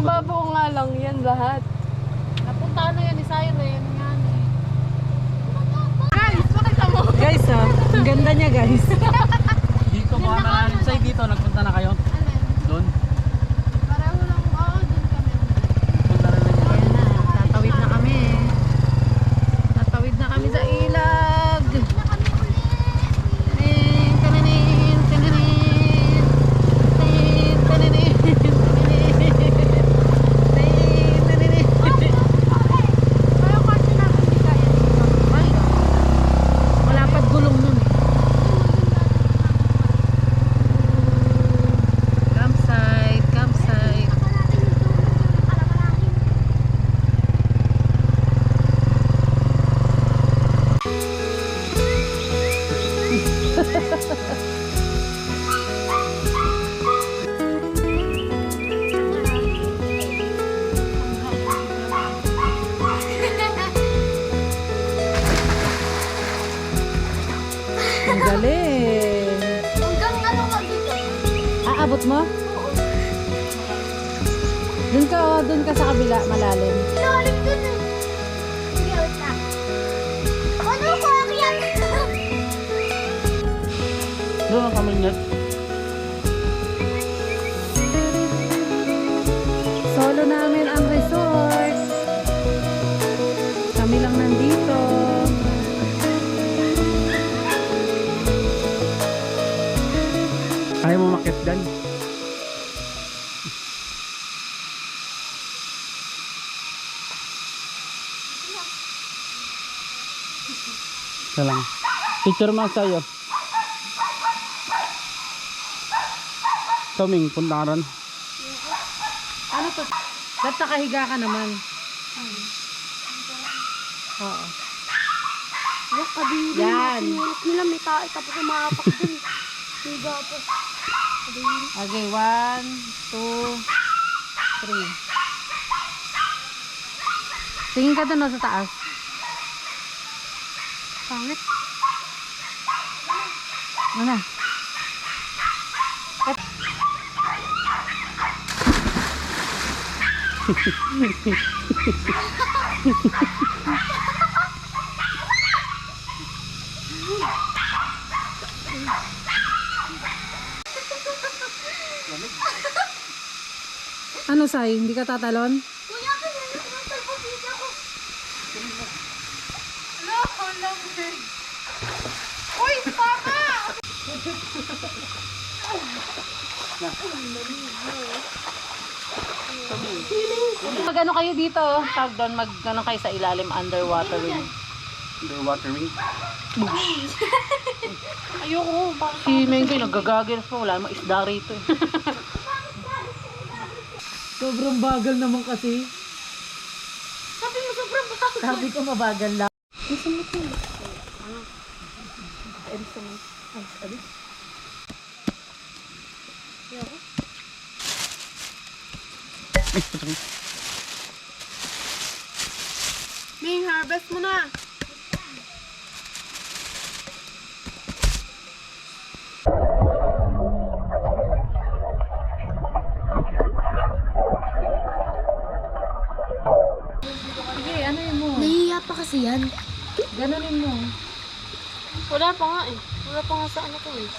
Mababaw nga lang yan lahat. Napunta na yan, isayo na yan. Guys, makita mo. Guys, ang ganda niya, guys. Dito mo na side dito, nagpunta na kayo? Doon? Pareho lang, oo, dun kami. Punta na lang. Ayan na, tatawid na kami. Tatawid na kami sa ilag. Tinin, tinin, tinin. Tinin, tinin, tinin. Malapad gulong nun eh. Campsite, campsite. Ang galing. Hanggang ano ka dito? Aabot mo? Dun ka sa kabila, malalim. Ilalim dun eh. Sige, wait na. Ano ko, akyat? Doon ang kami niya. Solo namin ang resort. Kami lang nandito. Ayaw mo makit dyan? Isa lang. Picture mo sa'yo. Toming, punta ka ron. Ano to? Ba't nakahiga ka naman? Oo. Ay, kadiri. Yan. Sinulot nila, may tayo tapos umapak dun. Higa pa. Kadiri. Okay, 1, 2, 3. Tingin ka doon sa taas. Pangit. Ano? Ano, Sai? Hindi ka tatalon? Kuya, kaya nagpunta ko video ko. Uy, papa! Mag ano kayo dito? Tawag doon, mag ano kayo sa ilalim, underwatering. Underwatering. Ayoko, bakit? Si Mengay naggagagil pa, wala namang isda rito eh. Sobrang bagal naman kasi. Sabi mo, sobrang bago. Sabi ko mabagal lang. Gusto mo ito. Ano? Gusto mo. Ay, sabi. Ayoko. Ay, putang. Ming, harvest mo na. Sige, ano yun mo? Nahihiya pa kasi yan. Ganunin mo. Wala pa nga eh. Wala pa nga sa ano ko eh.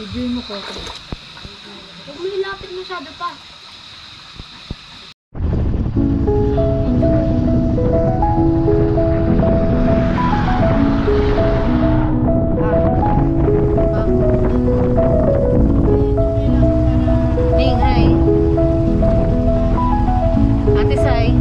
Review mo ko. Huwag mo ilapit masyado pa. Ning, hi. Ate Sai.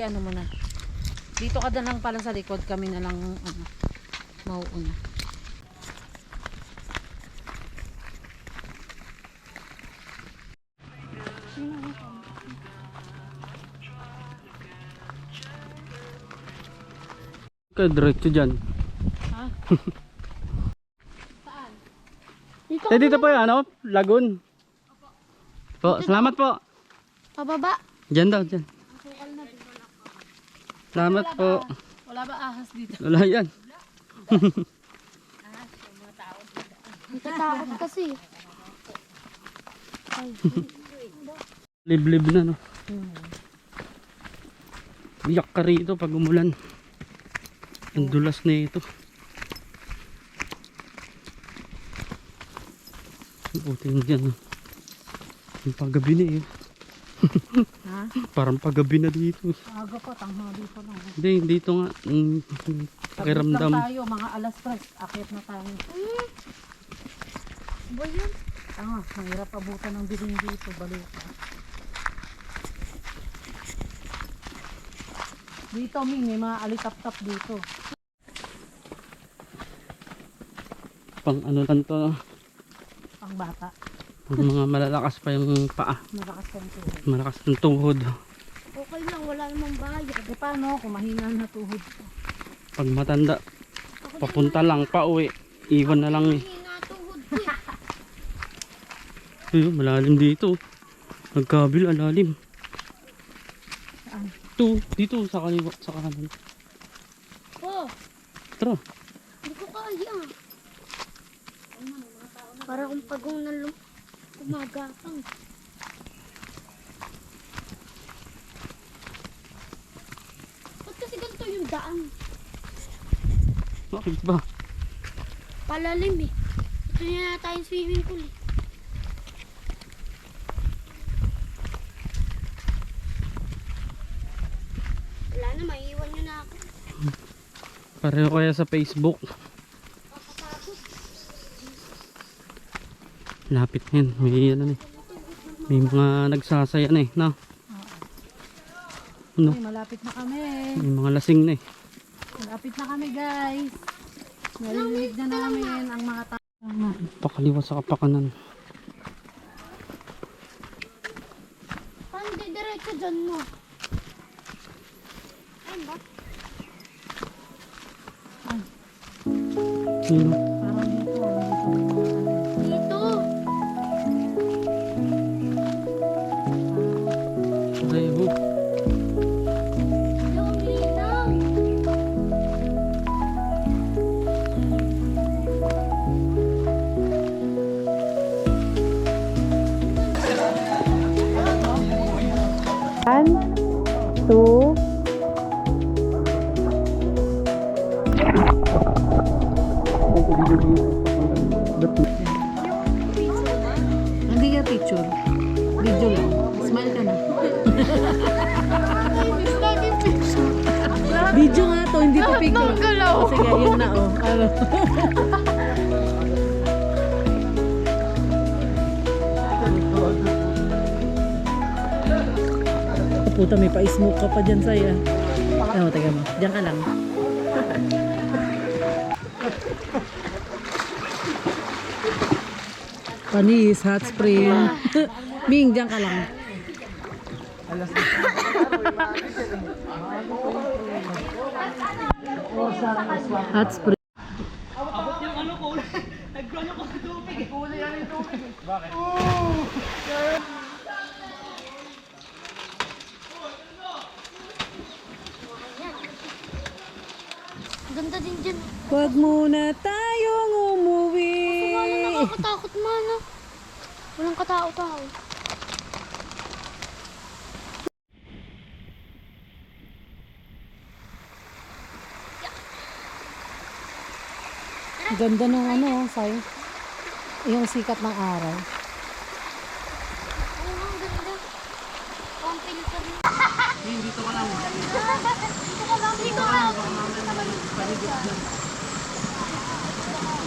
ano mo na. Dito ka na lang pala sa likod, kami na lang ano, mauuna. Kaya diretso dyan. Ha? Dito. Dito po yung ano, lagoon. Po, salamat po. Pababa. Dyan daw, dyan. Salamat po. Wala ba ahas dito? Wala yan. Natatakot kasi. Liblib na, no? Biyak ka rito pag umulan. Ang dulas na ito. Buti na dyan, no? Yung paggabi na eh. Ha? Parang paggabi na dito. Aga pa, tanghali pa lang. Hindi, dito nga. Pakiramdam. Lang tayo, mga alas 3, akit na tayo. Ba yun? Mahirap abutan ng dilim dito, balita. Dito, may mga alitap-tap dito. Pang ano lang to. Pang bata, Mga malalakas pa yung paa. malakas ka ng tuhod. Malakas ng tuhod. Okay lang, wala namang bayad. E paano kung mahina na tuhod ko? Pag matanda, papunta lang, pauwi. Iwan na lang eh. Hinatuhod ko eh. Ayun, malalim dito. Nagkabil, alalim. Saan? Dito, sa kaliwa, sa kanan. Oh, Tara. hindi ko kaya. Para kung pagong na umagapang. Ba't kasi ganito yung daan? Bakit ba? Palalim eh. Ito na tayong swimming pool eh. Wala na, maiiwan nyo na ako. Pareho kaya sa Facebook. Kakatakot. Lapit na yun. May ano eh. May mga nagsasaya na eh. No? Ano? Ay, malapit na kami. May mga lasing na eh. Malapit na kami, guys. Narinig na namin ang mga tao. Pakaliwa sa kapakanan. Paano diretso dyan mo? Ayun ba? Yun. Parang dito. Dito. Pareho. Yung linaw. Hindi ka picture. Video lang. Smile ka na. Miss lagi picture. Video nga to, hindi to Lahat picture. ng galaw. Oh, sige, yun na oh. Ano? Puta, may pa-smoke ka pa dyan sa'yo. Ano, teka mo. Diyan ka lang. Panis, hot spring. Ming, diyan ka lang. Hot spring. Ganda din dyan. Huwag muna tayong umuwi. Wala nakakatakot man ah. Walang katao-tao. Ganda ng ano, say. Yung sikat ng araw. Oo nga, ang ganda. Konting ka rin. Dito ka lang. Dito ka lang. Dito ka lang.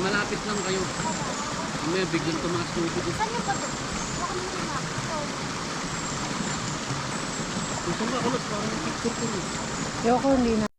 Malapit lang kayo. May biglang tumaas tubig. Saan yung bato? Baka naman na. Gusto mo kulot, parang picture ko. Ayoko, hindi na.